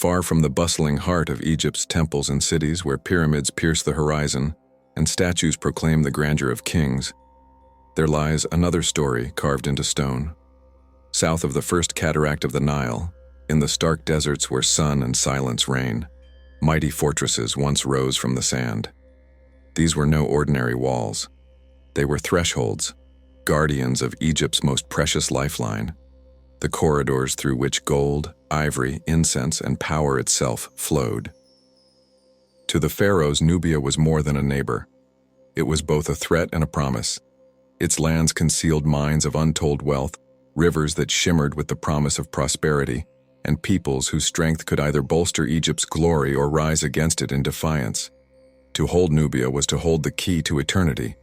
Far from the bustling heart of Egypt's temples and cities where pyramids pierce the horizon and statues proclaim the grandeur of kings, there lies another story carved into stone. South of the first cataract of the Nile, in the stark deserts where sun and silence reign, mighty fortresses once rose from the sand. These were no ordinary walls. They were thresholds, guardians of Egypt's most precious lifeline, the corridors through which gold, ivory, incense, and power itself flowed. To the pharaohs, Nubia was more than a neighbor. It was both a threat and a promise. Its lands concealed mines of untold wealth, rivers that shimmered with the promise of prosperity, and peoples whose strength could either bolster Egypt's glory or rise against it in defiance. To hold Nubia was to hold the key to eternity,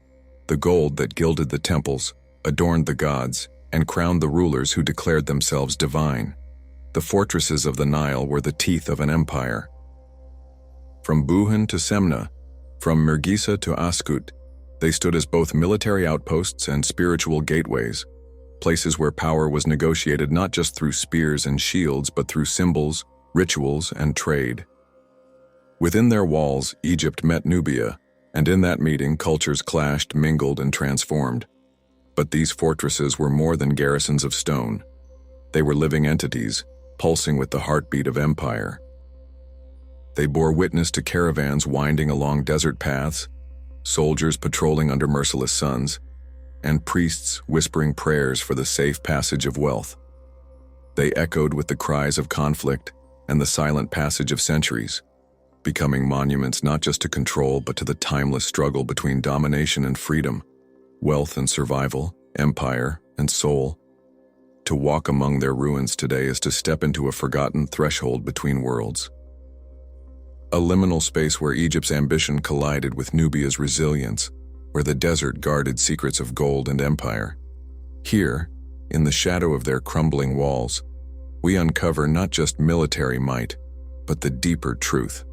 the gold that gilded the temples, adorned the gods, and crowned the rulers who declared themselves divine. The fortresses of the Nile were the teeth of an empire. From Buhan to Semna, from Mergisa to Askut, they stood as both military outposts and spiritual gateways, places where power was negotiated not just through spears and shields, but through symbols, rituals, and trade. Within their walls, Egypt met Nubia, and in that meeting, cultures clashed, mingled, and transformed. But these fortresses were more than garrisons of stone. They were living entities, pulsing with the heartbeat of empire. They bore witness to caravans winding along desert paths, soldiers patrolling under merciless suns, and priests whispering prayers for the safe passage of wealth. They echoed with the cries of conflict and the silent passage of centuries, becoming monuments not just to control but to the timeless struggle between domination and freedom, wealth and survival, empire and soul. To walk among their ruins today is to step into a forgotten threshold between worlds. A liminal space where Egypt's ambition collided with Nubia's resilience, where the desert guarded secrets of gold and empire. Here, in the shadow of their crumbling walls, we uncover not just military might, but the deeper truth,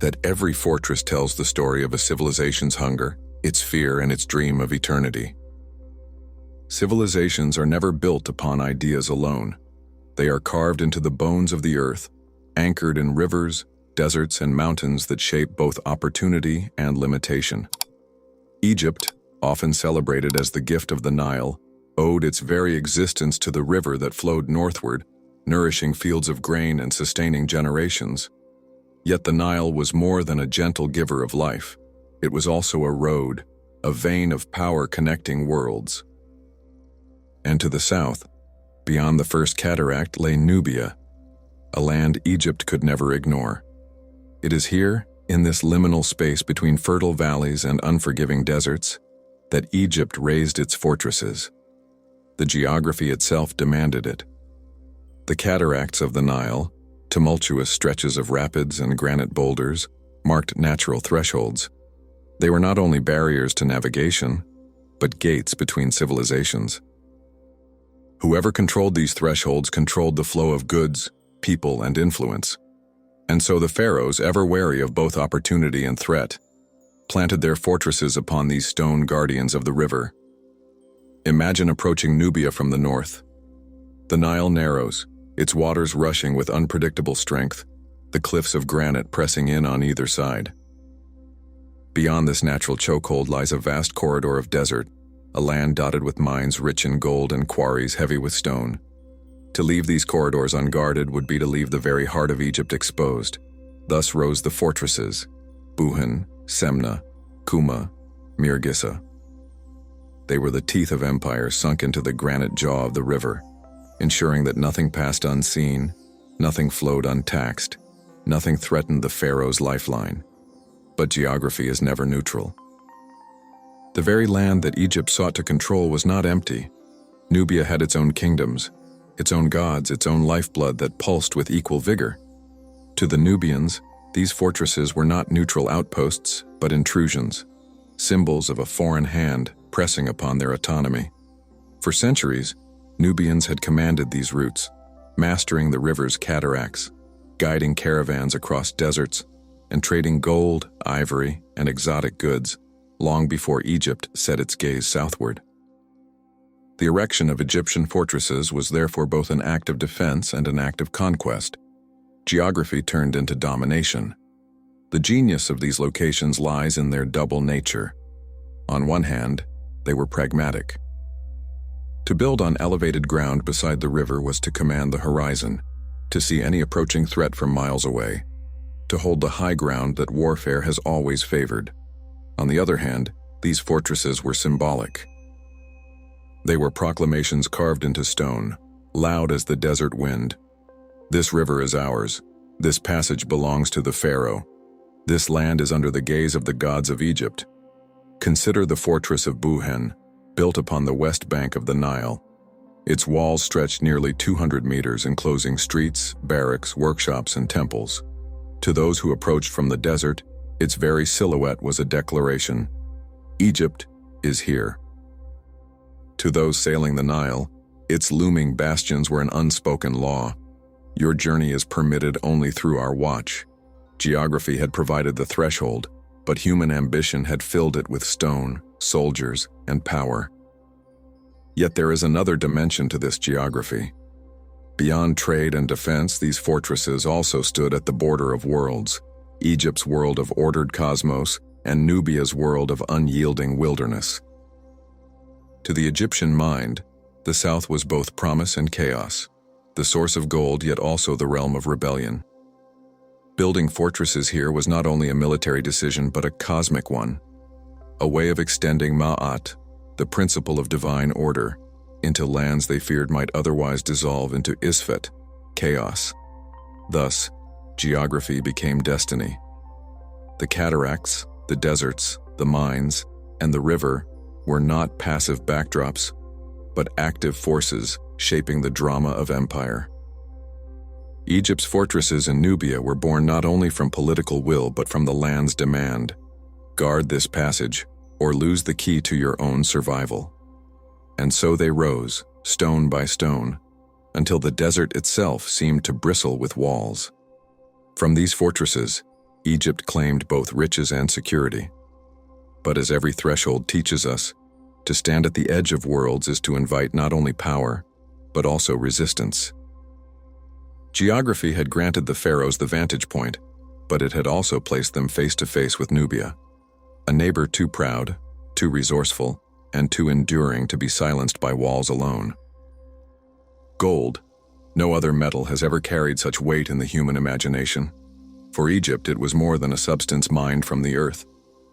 that every fortress tells the story of a civilization's hunger, its fear, and its dream of eternity. Civilizations are never built upon ideas alone. They are carved into the bones of the earth, anchored in rivers, deserts, and mountains that shape both opportunity and limitation. Egypt, often celebrated as the gift of the Nile, owed its very existence to the river that flowed northward, nourishing fields of grain and sustaining generations. Yet the Nile was more than a gentle giver of life. It was also a road, a vein of power connecting worlds. And to the south, beyond the first cataract, lay Nubia, a land Egypt could never ignore. It is here, in this liminal space between fertile valleys and unforgiving deserts, that Egypt raised its fortresses. The geography itself demanded it. The cataracts of the Nile, tumultuous stretches of rapids and granite boulders, marked natural thresholds. They were not only barriers to navigation, but gates between civilizations. Whoever controlled these thresholds controlled the flow of goods, people, and influence. And so the pharaohs, ever wary of both opportunity and threat, planted their fortresses upon these stone guardians of the river. Imagine approaching Nubia from the north. The Nile narrows, its waters rushing with unpredictable strength, the cliffs of granite pressing in on either side. Beyond this natural chokehold lies a vast corridor of desert, a land dotted with mines rich in gold and quarries heavy with stone. To leave these corridors unguarded would be to leave the very heart of Egypt exposed. Thus rose the fortresses, Buhan, Semna, Kuma, Mirgissa. They were the teeth of empire sunk into the granite jaw of the river, ensuring that nothing passed unseen, nothing flowed untaxed, nothing threatened the pharaoh's lifeline. But geography is never neutral. The very land that Egypt sought to control was not empty. Nubia had its own kingdoms, its own gods, its own lifeblood that pulsed with equal vigor. To the Nubians, these fortresses were not neutral outposts, but intrusions, symbols of a foreign hand pressing upon their autonomy. For centuries, Nubians had commanded these routes, mastering the river's cataracts, guiding caravans across deserts, and trading gold, ivory, and exotic goods long before Egypt set its gaze southward. The erection of Egyptian fortresses was therefore both an act of defense and an act of conquest. Geography turned into domination. The genius of these locations lies in their double nature. On one hand, they were pragmatic. To build on elevated ground beside the river was to command the horizon, to see any approaching threat from miles away, to hold the high ground that warfare has always favored. On the other hand, these fortresses were symbolic. They were proclamations carved into stone, loud as the desert wind. This river is ours. This passage belongs to the Pharaoh. This land is under the gaze of the gods of Egypt. Consider the fortress of Buhen, built upon the west bank of the Nile. Its walls stretched nearly 200 meters, enclosing streets, barracks, workshops, and temples. To those who approached from the desert, its very silhouette was a declaration: Egypt is here. To those sailing the Nile, its looming bastions were an unspoken law. Your journey is permitted only through our watch. Geography had provided the threshold, but human ambition had filled it with stone, soldiers, and power. Yet there is another dimension to this geography. Beyond trade and defense, these fortresses also stood at the border of worlds: Egypt's world of ordered cosmos and Nubia's world of unyielding wilderness. To the Egyptian mind, the south was both promise and chaos, the source of gold yet also the realm of rebellion. Building fortresses here was not only a military decision but a cosmic one, a way of extending Ma'at, the principle of divine order, into lands they feared might otherwise dissolve into Isfet, chaos. Thus, geography became destiny. The cataracts, the deserts, the mines, and the river were not passive backdrops, but active forces shaping the drama of empire. Egypt's fortresses in Nubia were born not only from political will but from the land's demand: guard this passage, or lose the key to your own survival. And so they rose, stone by stone, until the desert itself seemed to bristle with walls. From these fortresses, Egypt claimed both riches and security. But as every threshold teaches us, to stand at the edge of worlds is to invite not only power, but also resistance. Geography had granted the pharaohs the vantage point, but it had also placed them face to face with Nubia, a neighbor too proud, too resourceful, and too enduring to be silenced by walls alone. Gold, no other metal has ever carried such weight in the human imagination. For Egypt, it was more than a substance mined from the earth.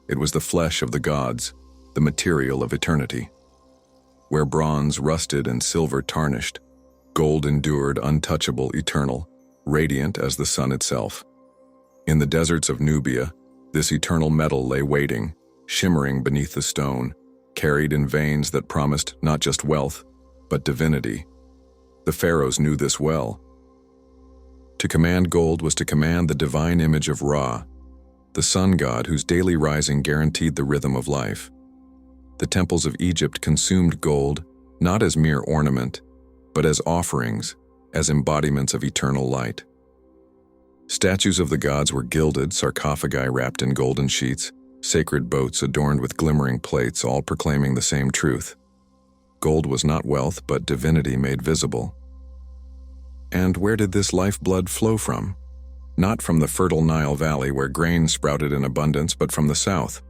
It was the flesh of the gods, the material of eternity. Where bronze rusted and silver tarnished, gold endured untouchable, eternal, radiant as the sun itself. In the deserts of Nubia, this eternal metal lay waiting, shimmering beneath the stone, carried in veins that promised not just wealth, but divinity. The pharaohs knew this well. To command gold was to command the divine image of Ra, the sun god whose daily rising guaranteed the rhythm of life. The temples of Egypt consumed gold not as mere ornament, but as offerings, as embodiments of eternal light. Statues of the gods were gilded, sarcophagi wrapped in golden sheets, sacred boats adorned with glimmering plates, all proclaiming the same truth. Gold was not wealth, but divinity made visible. And where did this lifeblood flow from? Not from the fertile Nile Valley where grain sprouted in abundance, but from the south,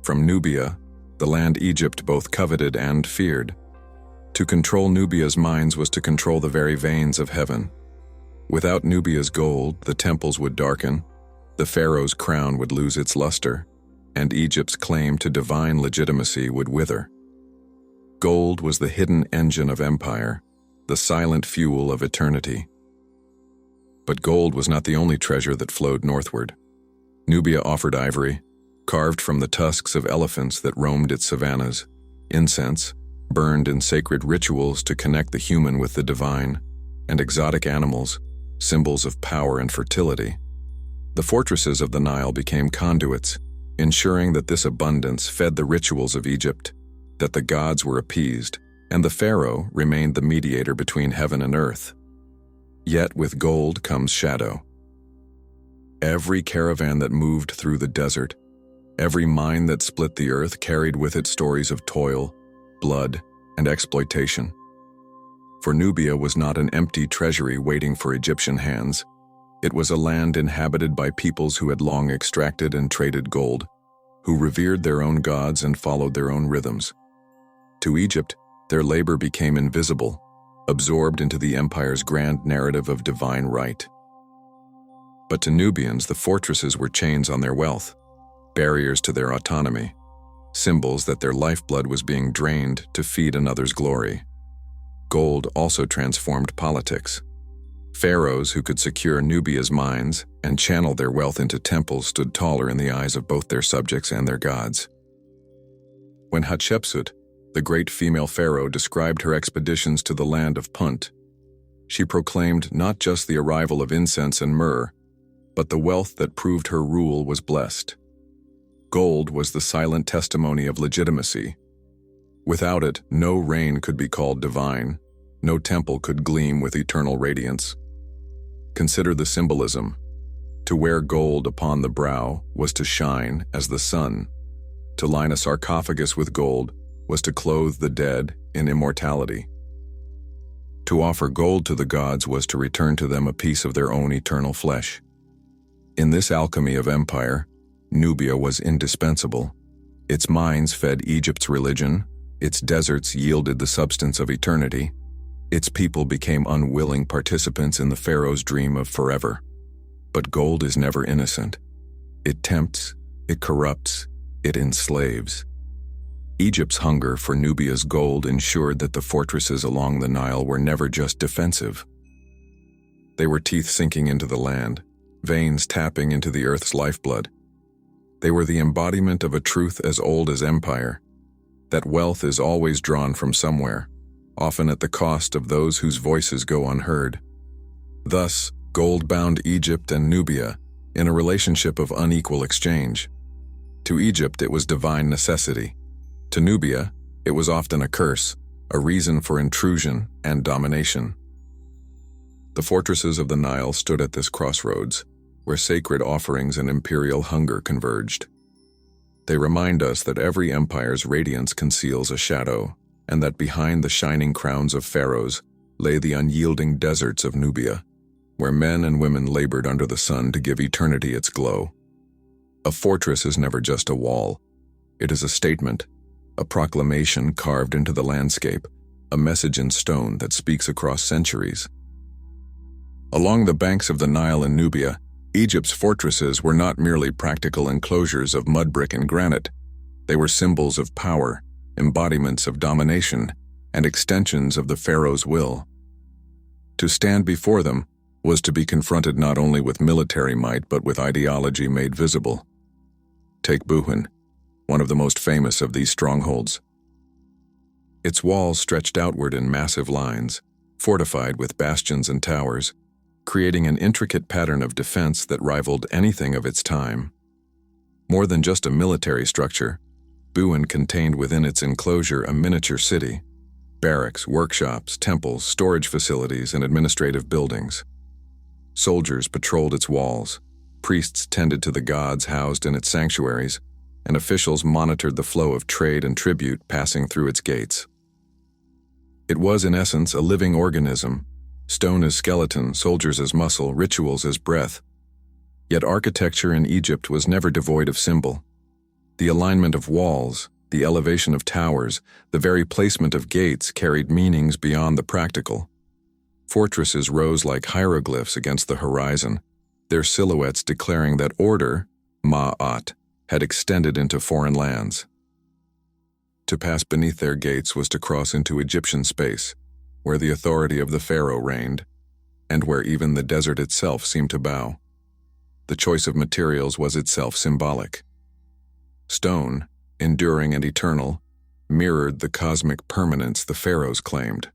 from Nubia, the land Egypt both coveted and feared. To control Nubia's mines was to control the very veins of heaven. Without Nubia's gold, the temples would darken, the pharaoh's crown would lose its luster, and Egypt's claim to divine legitimacy would wither. Gold was the hidden engine of empire, the silent fuel of eternity. But gold was not the only treasure that flowed northward. Nubia offered ivory, carved from the tusks of elephants that roamed its savannas, incense, burned in sacred rituals to connect the human with the divine, and exotic animals, symbols of power and fertility. The fortresses of the Nile became conduits, ensuring that this abundance fed the rituals of Egypt, that the gods were appeased, and the pharaoh remained the mediator between heaven and earth. Yet with gold comes shadow. Every caravan that moved through the desert, every mine that split the earth carried with it stories of toil, blood, and exploitation. For Nubia was not an empty treasury waiting for Egyptian hands. It was a land inhabited by peoples who had long extracted and traded gold, who revered their own gods and followed their own rhythms. To Egypt, their labor became invisible, absorbed into the empire's grand narrative of divine right. But to Nubians, the fortresses were chains on their wealth, barriers to their autonomy, symbols that their lifeblood was being drained to feed another's glory. Gold also transformed politics. Pharaohs who could secure Nubia's mines and channel their wealth into temples stood taller in the eyes of both their subjects and their gods. When Hatshepsut, the great female pharaoh, described her expeditions to the land of Punt, she proclaimed not just the arrival of incense and myrrh, but the wealth that proved her rule was blessed. Gold was the silent testimony of legitimacy. Without it, no reign could be called divine, no temple could gleam with eternal radiance. Consider the symbolism. To wear gold upon the brow was to shine as the sun. To line a sarcophagus with gold was to clothe the dead in immortality. To offer gold to the gods was to return to them a piece of their own eternal flesh. In this alchemy of empire, Nubia was indispensable. Its mines fed Egypt's religion, its deserts yielded the substance of eternity, its people became unwilling participants in the pharaoh's dream of forever. But gold is never innocent. It tempts, it corrupts, it enslaves. Egypt's hunger for Nubia's gold ensured that the fortresses along the Nile were never just defensive. They were teeth sinking into the land, veins tapping into the earth's lifeblood. They were the embodiment of a truth as old as empire, that wealth is always drawn from somewhere, often at the cost of those whose voices go unheard. Thus, gold bound Egypt and Nubia in a relationship of unequal exchange. To Egypt, it was divine necessity. To Nubia, it was often a curse, a reason for intrusion and domination. The fortresses of the Nile stood at this crossroads, where sacred offerings and imperial hunger converged. They remind us that every empire's radiance conceals a shadow, and that behind the shining crowns of pharaohs lay the unyielding deserts of Nubia, where men and women labored under the sun to give eternity its glow. A fortress is never just a wall. It is a statement, a proclamation carved into the landscape, a message in stone that speaks across centuries. Along the banks of the Nile in Nubia, Egypt's fortresses were not merely practical enclosures of mud brick and granite. They were symbols of power, embodiments of domination, and extensions of the pharaoh's will. To stand before them was to be confronted not only with military might but with ideology made visible. Take Buhin, one of the most famous of these strongholds. Its walls stretched outward in massive lines, fortified with bastions and towers, creating an intricate pattern of defense that rivaled anything of its time. More than just a military structure, Buhin contained within its enclosure a miniature city, barracks, workshops, temples, storage facilities, and administrative buildings. Soldiers patrolled its walls, priests tended to the gods housed in its sanctuaries, and officials monitored the flow of trade and tribute passing through its gates. It was, in essence, a living organism, stone as skeleton, soldiers as muscle, rituals as breath. Yet architecture in Egypt was never devoid of symbol. The alignment of walls, the elevation of towers, the very placement of gates carried meanings beyond the practical. Fortresses rose like hieroglyphs against the horizon, their silhouettes declaring that order, Ma'at, had extended into foreign lands. To pass beneath their gates was to cross into Egyptian space, where the authority of the pharaoh reigned, and where even the desert itself seemed to bow. The choice of materials was itself symbolic. Stone, enduring and eternal, mirrored the cosmic permanence the pharaohs claimed.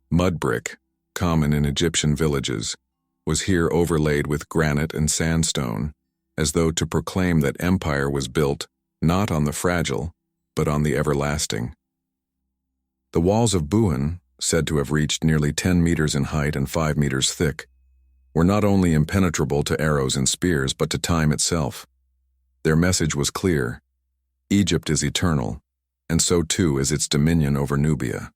Mud brick, common in Egyptian villages, was here overlaid with granite and sandstone, as though to proclaim that empire was built not on the fragile, but on the everlasting. The walls of Buhin, said to have reached nearly 10 meters in height and 5 meters thick, were not only impenetrable to arrows and spears, but to time itself. Their message was clear: Egypt is eternal, and so too is its dominion over Nubia.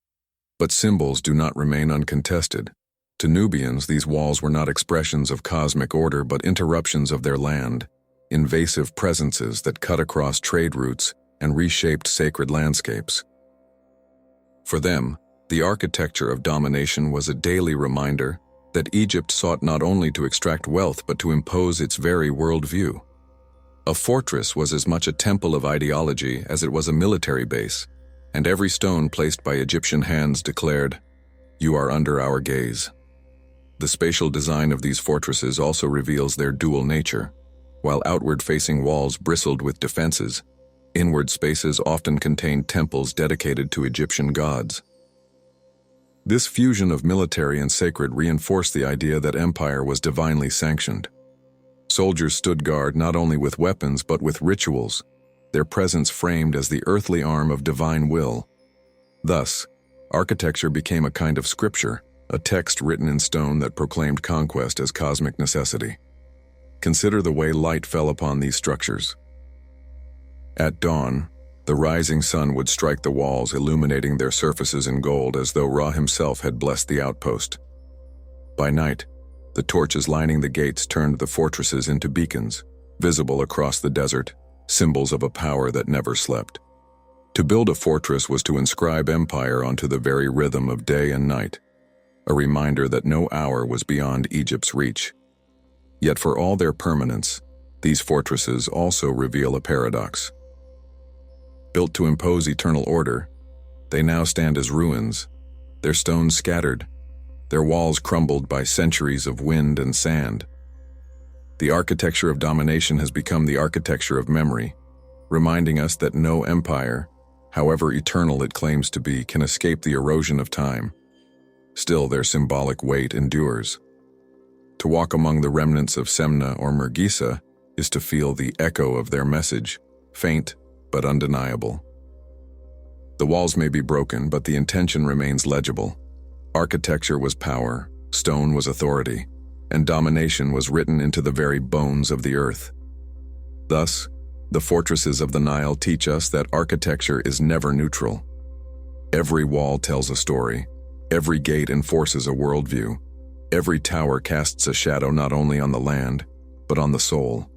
But symbols do not remain uncontested. To Nubians, these walls were not expressions of cosmic order but interruptions of their land, invasive presences that cut across trade routes and reshaped sacred landscapes. For them, the architecture of domination was a daily reminder that Egypt sought not only to extract wealth but to impose its very worldview. A fortress was as much a temple of ideology as it was a military base, and every stone placed by Egyptian hands declared, "You are under our gaze." The spatial design of these fortresses also reveals their dual nature. While outward-facing walls bristled with defenses, inward spaces often contained temples dedicated to Egyptian gods. This fusion of military and sacred reinforced the idea that empire was divinely sanctioned. Soldiers stood guard not only with weapons but with rituals, their presence framed as the earthly arm of divine will. Thus, architecture became a kind of scripture, a text written in stone that proclaimed conquest as cosmic necessity. Consider the way light fell upon these structures. At dawn, the rising sun would strike the walls, illuminating their surfaces in gold as though Ra himself had blessed the outpost. By night, the torches lining the gates turned the fortresses into beacons, visible across the desert, symbols of a power that never slept. To build a fortress was to inscribe empire onto the very rhythm of day and night, a reminder that no hour was beyond Egypt's reach. Yet for all their permanence, these fortresses also reveal a paradox. Built to impose eternal order, they now stand as ruins, their stones scattered, their walls crumbled by centuries of wind and sand. The architecture of domination has become the architecture of memory, reminding us that no empire, however eternal it claims to be, can escape the erosion of time. Still, their symbolic weight endures. To walk among the remnants of Semna or Mergisa is to feel the echo of their message, faint but undeniable. The walls may be broken, but the intention remains legible. Architecture was power, stone was authority, and domination was written into the very bones of the earth. Thus, the fortresses of the Nile teach us that architecture is never neutral. Every wall tells a story, every gate enforces a worldview, every tower casts a shadow not only on the land, but on the soul.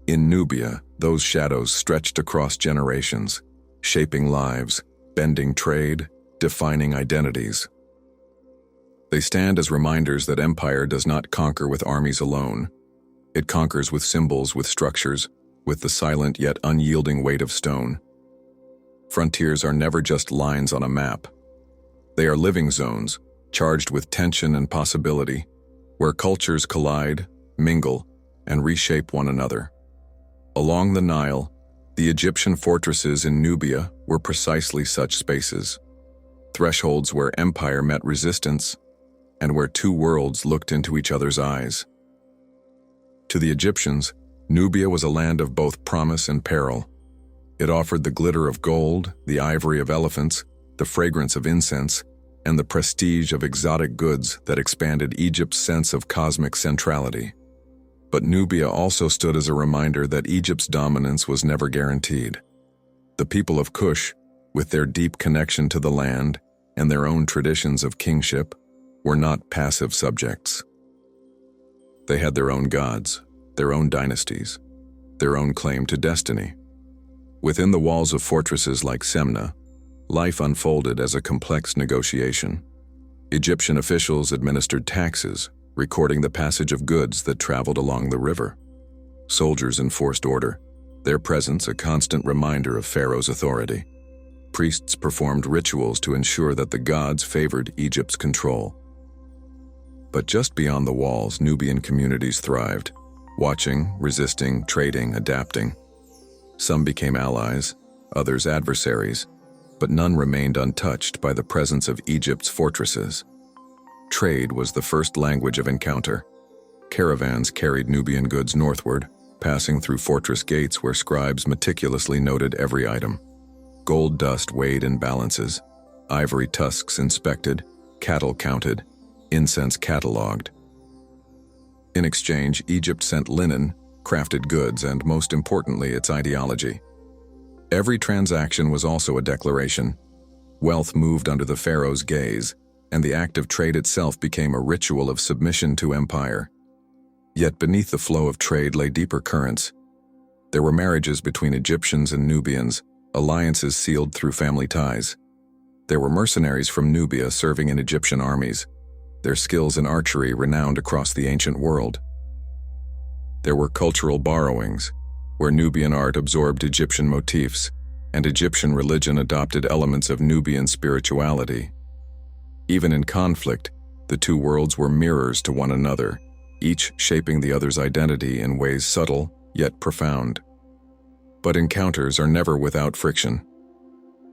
In Nubia, those shadows stretched across generations, shaping lives, bending trade, defining identities. They stand as reminders that empire does not conquer with armies alone. It conquers with symbols, with structures, with the silent yet unyielding weight of stone. Frontiers are never just lines on a map. They are living zones, charged with tension and possibility, where cultures collide, mingle, and reshape one another. Along the Nile, the Egyptian fortresses in Nubia were precisely such spaces, thresholds where empire met resistance and where two worlds looked into each other's eyes. To the Egyptians, Nubia was a land of both promise and peril. It offered the glitter of gold, the ivory of elephants, the fragrance of incense, and the prestige of exotic goods that expanded Egypt's sense of cosmic centrality. But Nubia also stood as a reminder that Egypt's dominance was never guaranteed. The people of Kush, with their deep connection to the land and their own traditions of kingship, were not passive subjects. They had their own gods, their own dynasties, their own claim to destiny. Within the walls of fortresses like Semna, life unfolded as a complex negotiation. Egyptian officials administered taxes, recording the passage of goods that traveled along the river. Soldiers enforced order, their presence a constant reminder of Pharaoh's authority. Priests performed rituals to ensure that the gods favored Egypt's control. But just beyond the walls, Nubian communities thrived, watching, resisting, trading, adapting. Some became allies, others adversaries, but none remained untouched by the presence of Egypt's fortresses. Trade was the first language of encounter. Caravans carried Nubian goods northward, passing through fortress gates where scribes meticulously noted every item. Gold dust weighed in balances, ivory tusks inspected, cattle counted, incense catalogued. In exchange, Egypt sent linen, crafted goods, and most importantly, its ideology. Every transaction was also a declaration. Wealth moved under the pharaoh's gaze, and the act of trade itself became a ritual of submission to empire. Yet beneath the flow of trade lay deeper currents. There were marriages between Egyptians and Nubians, alliances sealed through family ties. There were mercenaries from Nubia serving in Egyptian armies, their skills in archery renowned across the ancient world. There were cultural borrowings, where Nubian art absorbed Egyptian motifs, and Egyptian religion adopted elements of Nubian spirituality. Even in conflict, the two worlds were mirrors to one another, each shaping the other's identity in ways subtle yet profound. But encounters are never without friction.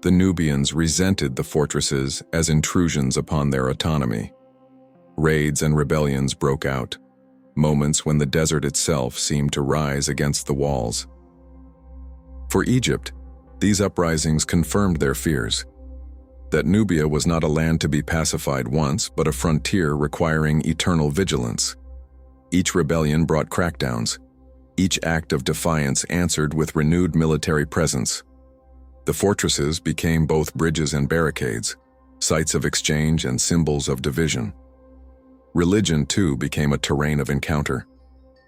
The Nubians resented the fortresses as intrusions upon their autonomy. Raids and rebellions broke out, moments when the desert itself seemed to rise against the walls. For Egypt, these uprisings confirmed their fears, that Nubia was not a land to be pacified once, but a frontier requiring eternal vigilance. Each rebellion brought crackdowns. Each act of defiance answered with renewed military presence. The fortresses became both bridges and barricades, sites of exchange and symbols of division. Religion, too, became a terrain of encounter.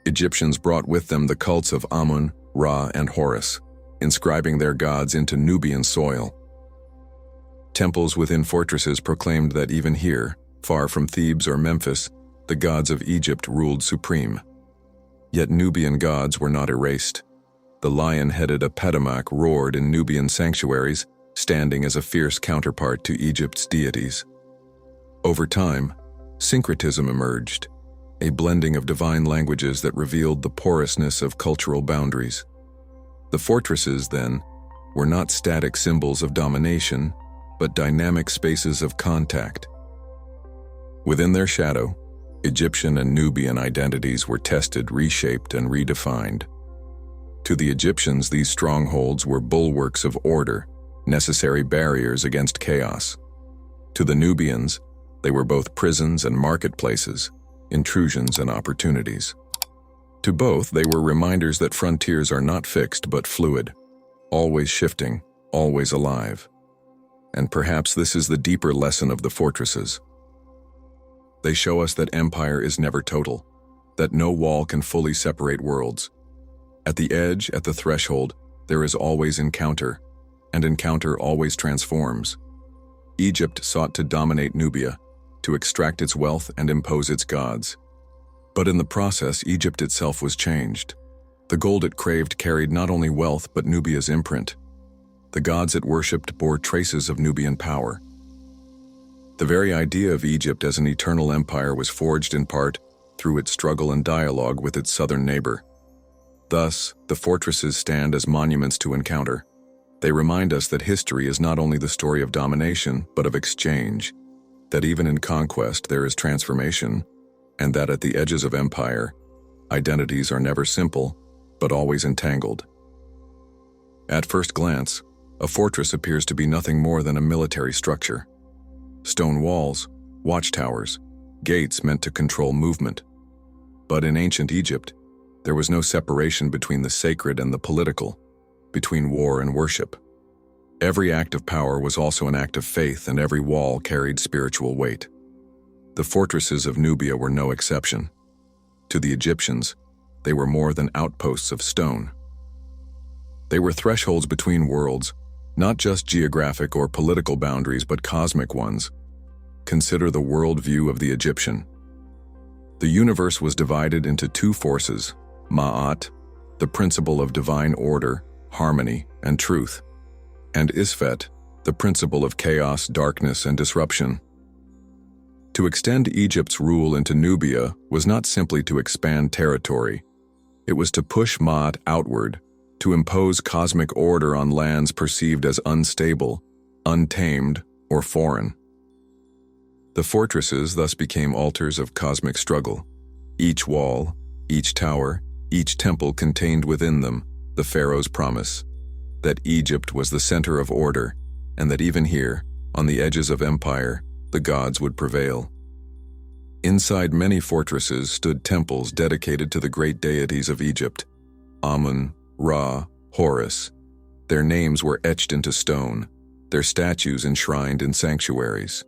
Egyptians brought with them the cults of Amun, Ra, and Horus, inscribing their gods into Nubian soil. Temples within fortresses proclaimed that even here, far from Thebes or Memphis, the gods of Egypt ruled supreme. Yet Nubian gods were not erased. The lion-headed Apetamak roared in Nubian sanctuaries, standing as a fierce counterpart to Egypt's deities. Over time, syncretism emerged, a blending of divine languages that revealed the porousness of cultural boundaries. The fortresses, then, were not static symbols of domination, but dynamic spaces of contact. Within their shadow, Egyptian and Nubian identities were tested, reshaped, and redefined. To the Egyptians, these strongholds were bulwarks of order, necessary barriers against chaos. To the Nubians, they were both prisons and marketplaces, intrusions and opportunities. To both, they were reminders that frontiers are not fixed but fluid, always shifting, always alive. And perhaps this is the deeper lesson of the fortresses. They show us that empire is never total, that no wall can fully separate worlds. At the edge, at the threshold, there is always encounter, and encounter always transforms. Egypt sought to dominate Nubia, to extract its wealth and impose its gods. But in the process, Egypt itself was changed. The gold it craved carried not only wealth but Nubia's imprint. The gods it worshipped bore traces of Nubian power. The very idea of Egypt as an eternal empire was forged in part through its struggle and dialogue with its southern neighbor. Thus, the fortresses stand as monuments to encounter. They remind us that history is not only the story of domination, but of exchange, that even in conquest there is transformation, and that at the edges of empire, identities are never simple, but always entangled. At first glance, a fortress appears to be nothing more than a military structure. Stone walls, watchtowers, gates meant to control movement. But in ancient Egypt, there was no separation between the sacred and the political, between war and worship. Every act of power was also an act of faith, and every wall carried spiritual weight. The fortresses of Nubia were no exception. To the Egyptians, they were more than outposts of stone. They were thresholds between worlds, not just geographic or political boundaries, but cosmic ones. Consider the worldview of the Egyptian. The universe was divided into two forces, Ma'at, the principle of divine order, harmony, and truth, and Isfet, the principle of chaos, darkness, and disruption. To extend Egypt's rule into Nubia was not simply to expand territory. It was to push Ma'at outward, to impose cosmic order on lands perceived as unstable, untamed, or foreign. The fortresses thus became altars of cosmic struggle. Each wall, each tower, each temple contained within them the Pharaoh's promise that Egypt was the center of order, and that even here, on the edges of empire, the gods would prevail. Inside many fortresses stood temples dedicated to the great deities of Egypt, Amun, Ra, Horus. Their names were etched into stone, their statues enshrined in sanctuaries.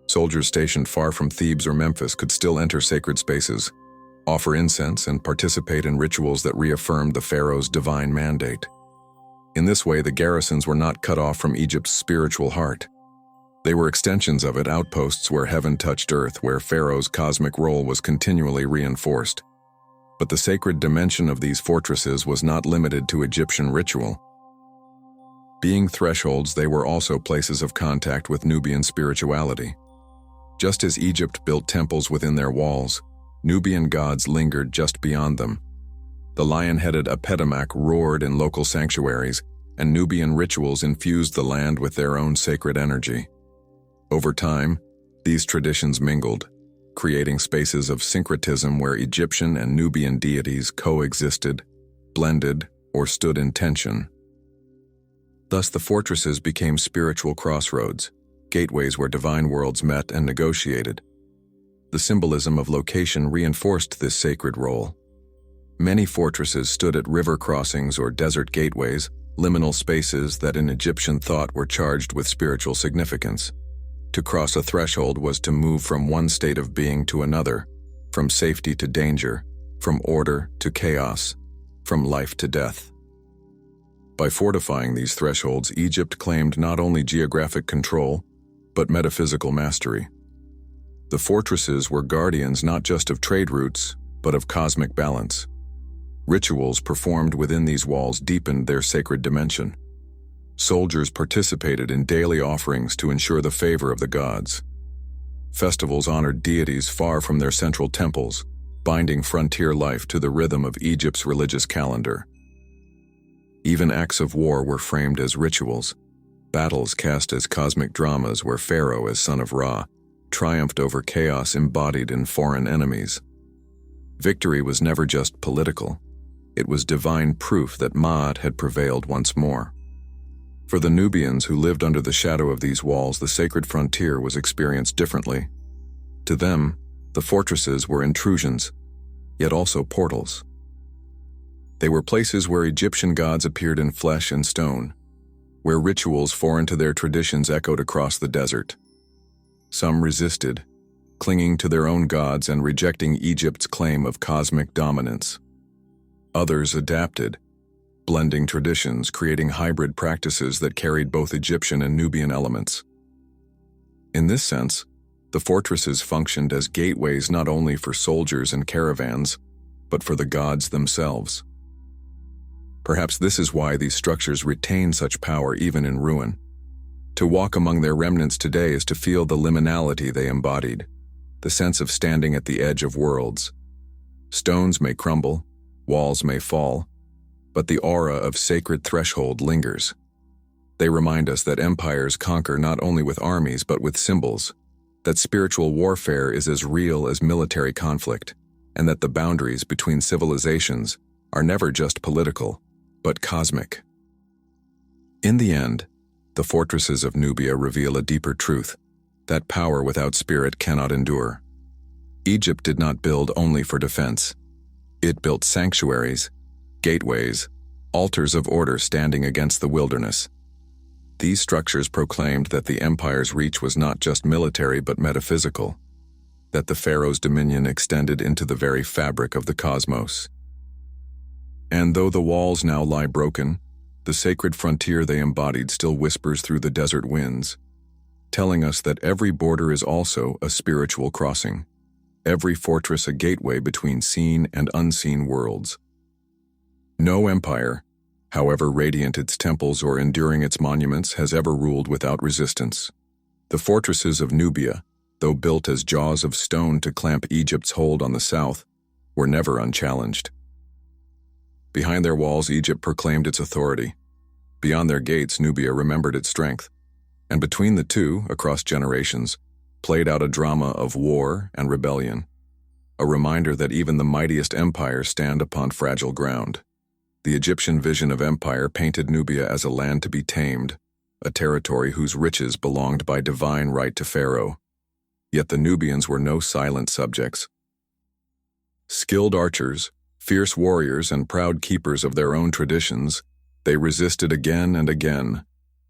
Soldiers stationed far from Thebes or Memphis could still enter sacred spaces, offer incense, and participate in rituals that reaffirmed the pharaoh's divine mandate. In this way, the garrisons were not cut off from Egypt's spiritual heart. They were extensions of it, outposts where heaven touched earth, where Pharaoh's cosmic role was continually reinforced. But the sacred dimension of these fortresses was not limited to Egyptian ritual. Being thresholds, they were also places of contact with Nubian spirituality. Just as Egypt built temples within their walls, Nubian gods lingered just beyond them. The lion-headed Apetamak roared in local sanctuaries, and Nubian rituals infused the land with their own sacred energy. Over time, these traditions mingled, creating spaces of syncretism where Egyptian and Nubian deities coexisted, blended, or stood in tension. Thus, the fortresses became spiritual crossroads, gateways where divine worlds met and negotiated. The symbolism of location reinforced this sacred role. Many fortresses stood at river crossings or desert gateways, liminal spaces that in Egyptian thought were charged with spiritual significance. To cross a threshold was to move from one state of being to another, from safety to danger, from order to chaos, from life to death. By fortifying these thresholds, Egypt claimed not only geographic control, but metaphysical mastery. The fortresses were guardians not just of trade routes, but of cosmic balance. Rituals performed within these walls deepened their sacred dimension. Soldiers participated in daily offerings to ensure the favor of the gods. Festivals honored deities far from their central temples, binding frontier life to the rhythm of Egypt's religious calendar. Even acts of war were framed as rituals, battles cast as cosmic dramas where Pharaoh, as son of Ra, triumphed over chaos embodied in foreign enemies. Victory was never just political. It was divine proof that Ma'at had prevailed once more. For the Nubians who lived under the shadow of these walls, the sacred frontier was experienced differently. To them, the fortresses were intrusions, yet also portals. They were places where Egyptian gods appeared in flesh and stone, where rituals foreign to their traditions echoed across the desert. Some resisted, clinging to their own gods and rejecting Egypt's claim of cosmic dominance. Others adapted, blending traditions, creating hybrid practices that carried both Egyptian and Nubian elements. In this sense, the fortresses functioned as gateways not only for soldiers and caravans, but for the gods themselves. Perhaps this is why these structures retain such power even in ruin. To walk among their remnants today is to feel the liminality they embodied, the sense of standing at the edge of worlds. Stones may crumble, walls may fall, but the aura of sacred threshold lingers. They remind us that empires conquer not only with armies but with symbols, that spiritual warfare is as real as military conflict, and that the boundaries between civilizations are never just political, but cosmic. In the end, the fortresses of Nubia reveal a deeper truth, that power without spirit cannot endure. Egypt did not build only for defense. It built sanctuaries, gateways, altars of order standing against the wilderness. These structures proclaimed that the empire's reach was not just military but metaphysical, that the pharaoh's dominion extended into the very fabric of the cosmos. And though the walls now lie broken, the sacred frontier they embodied still whispers through the desert winds, telling us that every border is also a spiritual crossing, every fortress a gateway between seen and unseen worlds. No empire, however radiant its temples or enduring its monuments, has ever ruled without resistance. The fortresses of Nubia, though built as jaws of stone to clamp Egypt's hold on the south, were never unchallenged. Behind their walls, Egypt proclaimed its authority. Beyond their gates, Nubia remembered its strength. And between the two, across generations, played out a drama of war and rebellion, a reminder that even the mightiest empires stand upon fragile ground. The Egyptian vision of empire painted Nubia as a land to be tamed, a territory whose riches belonged by divine right to Pharaoh. Yet the Nubians were no silent subjects. Skilled archers, fierce warriors, and proud keepers of their own traditions, they resisted again and again.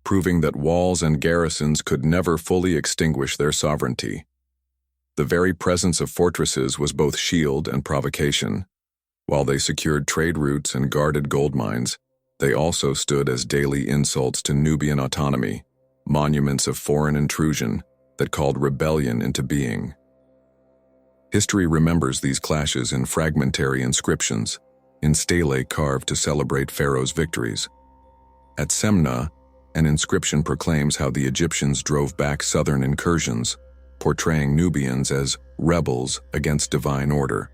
proving that walls and garrisons could never fully extinguish their sovereignty. The very presence of fortresses was both shield and provocation. While they secured trade routes and guarded gold mines, they also stood as daily insults to Nubian autonomy, monuments of foreign intrusion that called rebellion into being. History remembers these clashes in fragmentary inscriptions, in stelae carved to celebrate Pharaoh's victories. At Semna, an inscription proclaims how the Egyptians drove back southern incursions, portraying Nubians as rebels against divine order.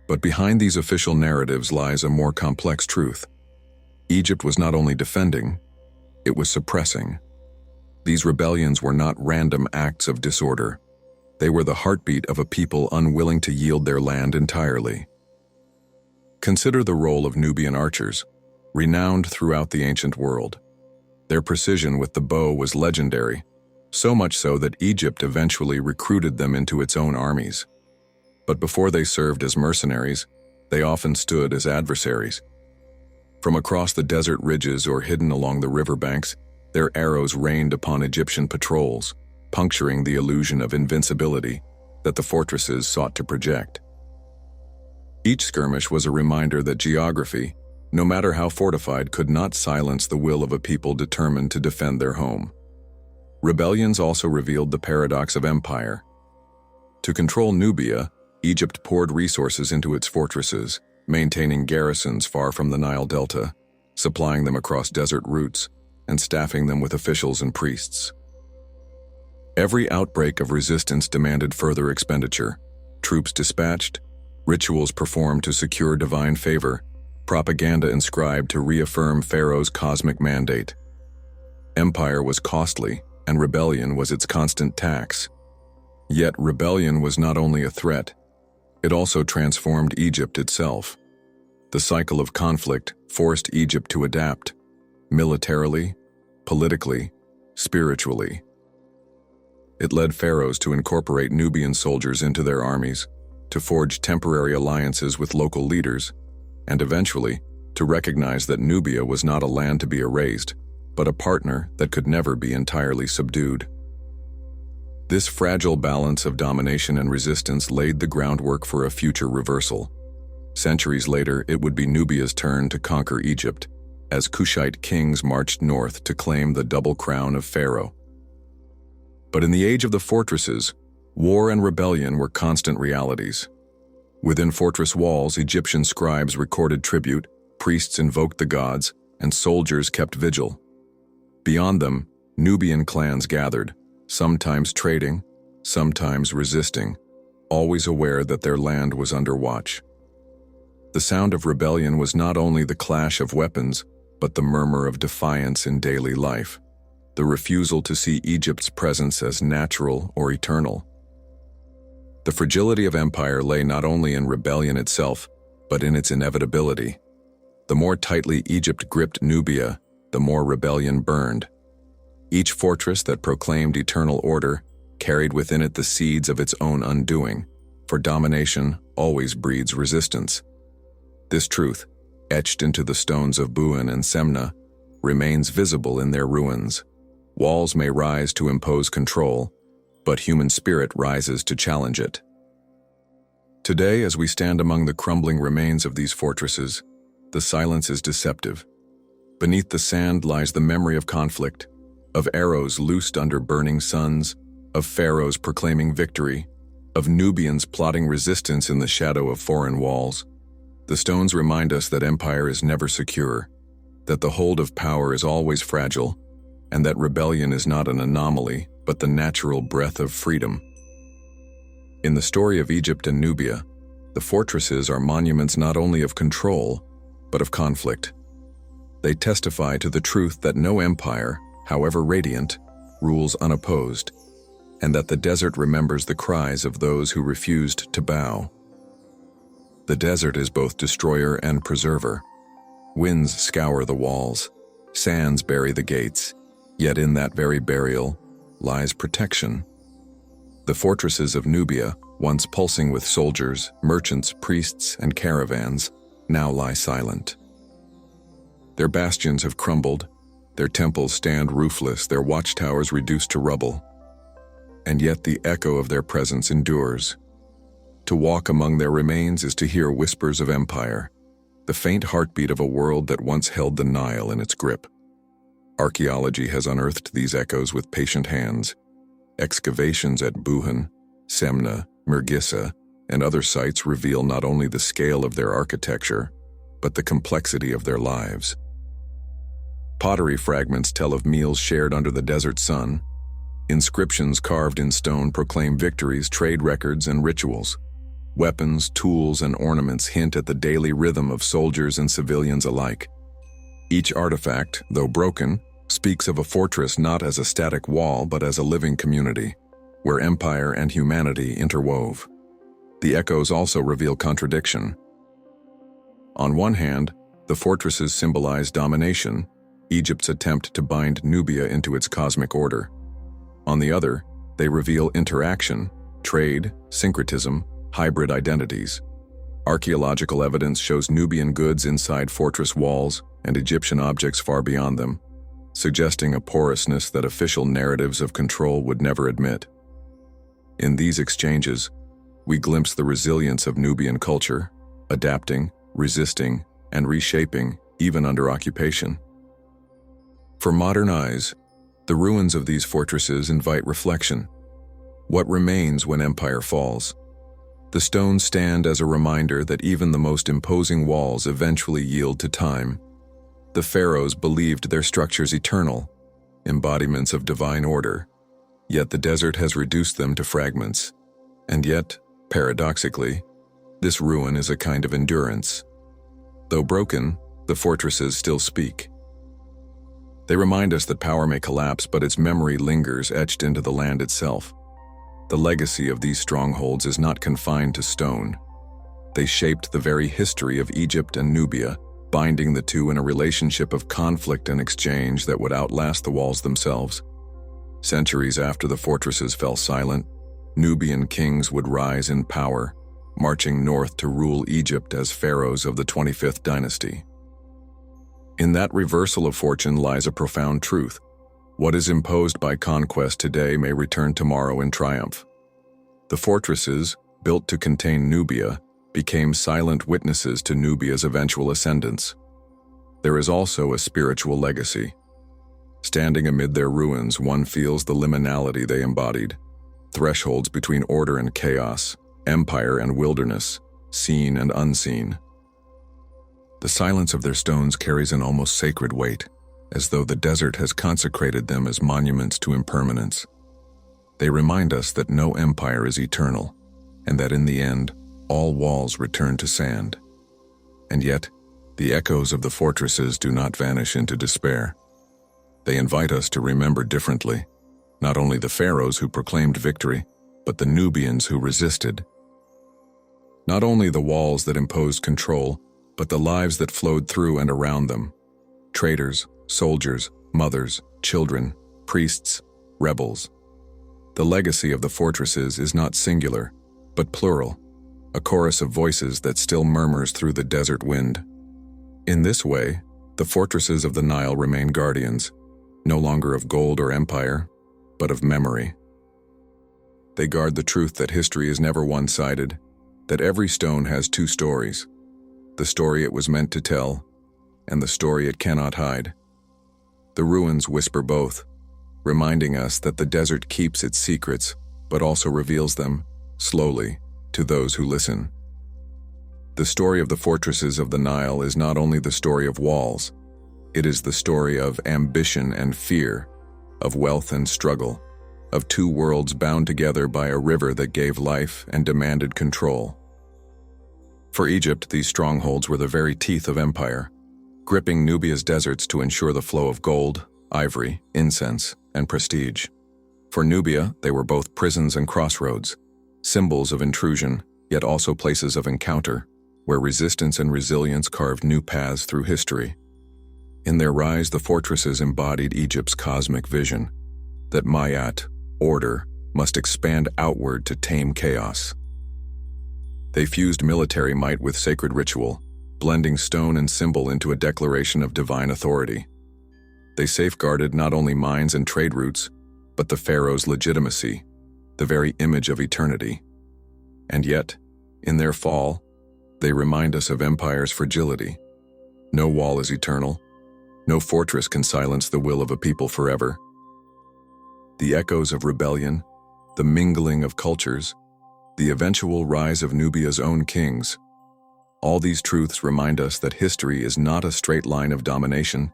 But behind these official narratives lies a more complex truth. Egypt was not only defending, it was suppressing. These rebellions were not random acts of disorder. They were the heartbeat of a people unwilling to yield their land entirely. Consider the role of Nubian archers, renowned throughout the ancient world. Their precision with the bow was legendary, so much so that Egypt eventually recruited them into its own armies. But before they served as mercenaries, they often stood as adversaries. From across the desert ridges or hidden along the riverbanks, their arrows rained upon Egyptian patrols, puncturing the illusion of invincibility that the fortresses sought to project. Each skirmish was a reminder that geography, no matter how fortified, could not silence the will of a people determined to defend their home. Rebellions also revealed the paradox of empire. To control Nubia, Egypt poured resources into its fortresses, maintaining garrisons far from the Nile Delta, supplying them across desert routes, and staffing them with officials and priests. Every outbreak of resistance demanded further expenditure, troops dispatched, rituals performed to secure divine favor, propaganda inscribed to reaffirm Pharaoh's cosmic mandate. Empire was costly, and rebellion was its constant tax. Yet rebellion was not only a threat, it also transformed Egypt itself. The cycle of conflict forced Egypt to adapt, militarily, politically, spiritually. It led pharaohs to incorporate Nubian soldiers into their armies, to forge temporary alliances with local leaders, and eventually to recognize that Nubia was not a land to be erased, but a partner that could never be entirely subdued. This fragile balance of domination and resistance laid the groundwork for a future reversal. Centuries later, it would be Nubia's turn to conquer Egypt, as Kushite kings marched north to claim the double crown of Pharaoh. But in the age of the fortresses, war and rebellion were constant realities. Within fortress walls, Egyptian scribes recorded tribute, priests invoked the gods, and soldiers kept vigil. Beyond them, Nubian clans gathered, sometimes trading, sometimes resisting, always aware that their land was under watch. The sound of rebellion was not only the clash of weapons, but the murmur of defiance in daily life, the refusal to see Egypt's presence as natural or eternal. The fragility of empire lay not only in rebellion itself, but in its inevitability. The more tightly Egypt gripped Nubia, the more rebellion burned. Each fortress that proclaimed eternal order carried within it the seeds of its own undoing, for domination always breeds resistance. This truth, etched into the stones of Buin and Semna, remains visible in their ruins. Walls may rise to impose control, but human spirit rises to challenge it. Today, as we stand among the crumbling remains of these fortresses, the silence is deceptive. Beneath the sand lies the memory of conflict, of arrows loosed under burning suns, of pharaohs proclaiming victory, of Nubians plotting resistance in the shadow of foreign walls. The stones remind us that empire is never secure, that the hold of power is always fragile, and that rebellion is not an anomaly, but the natural breath of freedom. In the story of Egypt and Nubia, the fortresses are monuments not only of control, but of conflict. They testify to the truth that no empire, however radiant, rules unopposed, and that the desert remembers the cries of those who refused to bow. The desert is both destroyer and preserver. Winds scour the walls, sands bury the gates, yet in that very burial lies protection. The fortresses of Nubia, once pulsing with soldiers, merchants, priests, and caravans, now lie silent. Their bastions have crumbled, Their temples stand roofless, their watchtowers reduced to rubble. And yet the echo of their presence endures. To walk among their remains is to hear whispers of empire, the faint heartbeat of a world that once held the Nile in its grip. Archaeology has unearthed these echoes with patient hands. Excavations at Buhan, Semna, Mirgissa, and other sites reveal not only the scale of their architecture, but the complexity of their lives. Pottery fragments tell of meals shared under the desert sun. Inscriptions carved in stone proclaim victories, trade records, and rituals. Weapons, tools, and ornaments hint at the daily rhythm of soldiers and civilians alike. Each artifact, though broken, speaks of a fortress not as a static wall but as a living community, where empire and humanity interwove. The echoes also reveal contradiction. On one hand, the fortresses symbolize domination, Egypt's attempt to bind Nubia into its cosmic order. On the other, they reveal interaction, trade, syncretism, hybrid identities. Archaeological evidence shows Nubian goods inside fortress walls and Egyptian objects far beyond them, suggesting a porousness that official narratives of control would never admit. In these exchanges, we glimpse the resilience of Nubian culture, adapting, resisting, and reshaping even under occupation. For modern eyes, the ruins of these fortresses invite reflection. What remains when empire falls? The stones stand as a reminder that even the most imposing walls eventually yield to time. The pharaohs believed their structures eternal, embodiments of divine order, yet the desert has reduced them to fragments. And yet, paradoxically, this ruin is a kind of endurance. Though broken, the fortresses still speak. They remind us that power may collapse, but its memory lingers etched into the land itself. The legacy of these strongholds is not confined to stone. They shaped the very history of Egypt and Nubia, binding the two in a relationship of conflict and exchange that would outlast the walls themselves. Centuries after the fortresses fell silent, Nubian kings would rise in power, marching north to rule Egypt as pharaohs of the 25th dynasty. In that reversal of fortune lies a profound truth. What is imposed by conquest today may return tomorrow in triumph. The fortresses, built to contain Nubia, became silent witnesses to Nubia's eventual ascendance. There is also a spiritual legacy. Standing amid their ruins, one feels the liminality they embodied, thresholds between order and chaos, empire and wilderness, seen and unseen. The silence of their stones carries an almost sacred weight, as though the desert has consecrated them as monuments to impermanence. They remind us that no empire is eternal, and that in the end, all walls return to sand. And yet, the echoes of the fortresses do not vanish into despair. They invite us to remember differently, not only the pharaohs who proclaimed victory, but the Nubians who resisted. Not only the walls that imposed control, but the lives that flowed through and around them. Traders, soldiers, mothers, children, priests, rebels. The legacy of the fortresses is not singular, but plural, a chorus of voices that still murmurs through the desert wind. In this way, the fortresses of the Nile remain guardians, no longer of gold or empire, but of memory. They guard the truth that history is never one-sided, that every stone has two stories, the story it was meant to tell, and the story it cannot hide. The ruins whisper both, reminding us that the desert keeps its secrets, but also reveals them, slowly, to those who listen. The story of the fortresses of the Nile is not only the story of walls, it is the story of ambition and fear, of wealth and struggle, of two worlds bound together by a river that gave life and demanded control. For Egypt, these strongholds were the very teeth of empire, gripping Nubia's deserts to ensure the flow of gold, ivory, incense, and prestige. For Nubia, they were both prisons and crossroads, symbols of intrusion, yet also places of encounter, where resistance and resilience carved new paths through history. In their rise, the fortresses embodied Egypt's cosmic vision, that Mayat, order, must expand outward to tame chaos. They fused military might with sacred ritual, blending stone and symbol into a declaration of divine authority. They safeguarded not only mines and trade routes, but the pharaoh's legitimacy, the very image of eternity. And yet, in their fall, they remind us of empire's fragility. No wall is eternal. No fortress can silence the will of a people forever. The echoes of rebellion, the mingling of cultures, the eventual rise of Nubia's own kings. All these truths remind us that history is not a straight line of domination,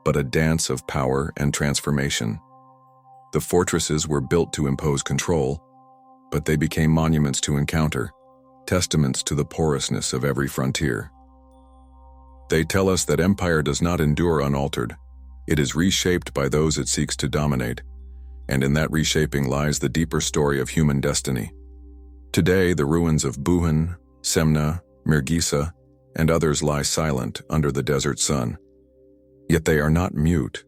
but a dance of power and transformation. The fortresses were built to impose control, but they became monuments to encounter, testaments to the porousness of every frontier. They tell us that empire does not endure unaltered. It is reshaped by those it seeks to dominate, and in that reshaping lies the deeper story of human destiny. Today, the ruins of Buhan, Semna, Mirgisa, and others lie silent under the desert sun. Yet they are not mute.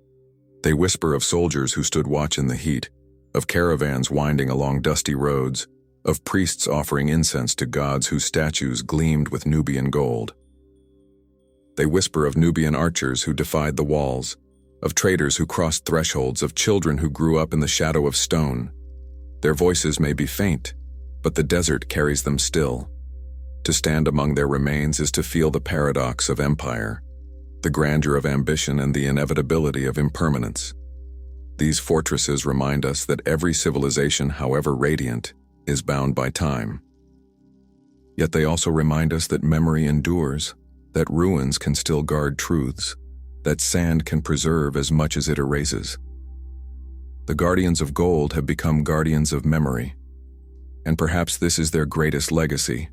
They whisper of soldiers who stood watch in the heat, of caravans winding along dusty roads, of priests offering incense to gods whose statues gleamed with Nubian gold. They whisper of Nubian archers who defied the walls, of traders who crossed thresholds, of children who grew up in the shadow of stone. Their voices may be faint, but the desert carries them still. To stand among their remains is to feel the paradox of empire, the grandeur of ambition and the inevitability of impermanence. These fortresses remind us that every civilization, however radiant, is bound by time. Yet they also remind us that memory endures, that ruins can still guard truths, that sand can preserve as much as it erases. The guardians of gold have become guardians of memory, and perhaps this is their greatest legacy,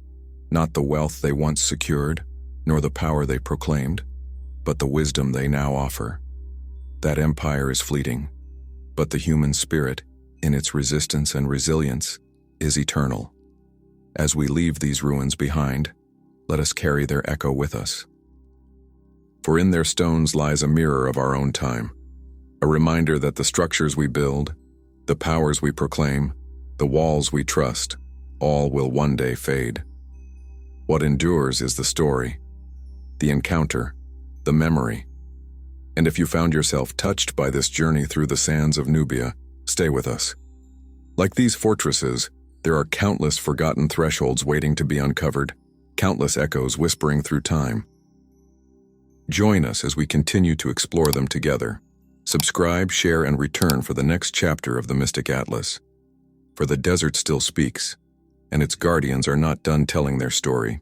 not the wealth they once secured, nor the power they proclaimed, but the wisdom they now offer. That empire is fleeting, but the human spirit, in its resistance and resilience, is eternal. As we leave these ruins behind, let us carry their echo with us. For in their stones lies a mirror of our own time, a reminder that the structures we build, the powers we proclaim, the walls we trust, all will one day fade. What endures is the story, the encounter, the memory. And if you found yourself touched by this journey through the sands of Nubia, stay with us. Like these fortresses, there are countless forgotten thresholds waiting to be uncovered, countless echoes whispering through time. Join us as we continue to explore them together. Subscribe, share, and return for the next chapter of the Mystic Atlas. For the desert still speaks, and its guardians are not done telling their story.